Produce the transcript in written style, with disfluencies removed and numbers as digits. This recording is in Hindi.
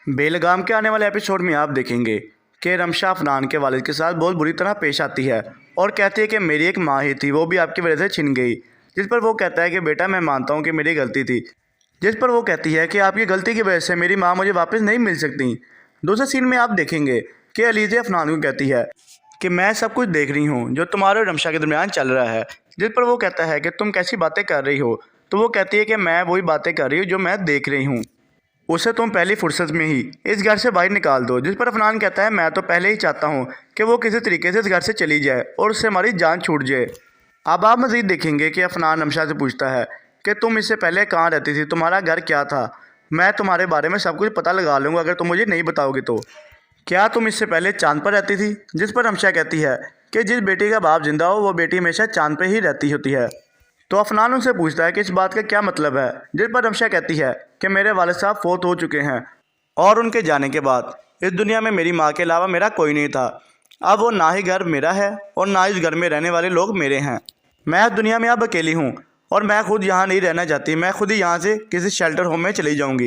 बेलगाम के आने वाले एपिसोड में आप देखेंगे कि रमशा अफनान के वालिद के साथ बहुत बुरी तरह पेश आती है और कहती है कि मेरी एक माँ ही थी, वो भी आपकी वजह से छिन गई। जिस पर वो कहता है कि बेटा मैं मानता हूँ कि मेरी गलती थी। जिस पर वो कहती है कि आपकी गलती की वजह से मेरी माँ मुझे वापस नहीं मिल सकती। दूसरे सीन में आप देखेंगे कि अलीज़ा अफनान को कहती है कि मैं सब कुछ देख रही हूँ जो तुम्हारे और रमशा के दरमियान चल रहा है। जिस पर वो कहता है कि तुम कैसी बातें कर रही हो, तो वो कहती है कि मैं वही बातें कर रही हूँ जो मैं देख रही हूँ। उसे तुम पहली फुर्सत में ही इस घर से बाहर निकाल दो। जिस पर अफनान कहता है मैं तो पहले ही चाहता हूँ कि वो किसी तरीके से इस घर से चली जाए और उससे हमारी जान छूट जाए। अब आप मज़ीद देखेंगे कि अफनान रमशा से पूछता है कि तुम इससे पहले कहाँ रहती थी, तुम्हारा घर क्या था। मैं तुम्हारे बारे में सब कुछ पता लगा लूँगा अगर तुम मुझे नहीं बताओगे तो। क्या तुम इससे पहले चांद पर रहती थी। जिस पर रमशा कहती है कि जिस बेटी का बाप जिंदा हो वो बेटी हमेशा चांद पर ही रहती होती है। तो अफनान उनसे पूछता है कि इस बात का क्या मतलब है। जिस पर रमशा कहती है कि मेरे वालिद साहब फोत हो चुके हैं और उनके जाने के बाद इस दुनिया में मेरी माँ के अलावा मेरा कोई नहीं था। अब वो ना ही घर मेरा है और ना इस घर में रहने वाले लोग मेरे हैं। मैं इस दुनिया में अब अकेली हूँ और मैं खुद यहाँ नहीं रहना चाहती। मैं खुद ही यहाँ से किसी शेल्टर होम में चली जाऊँगी।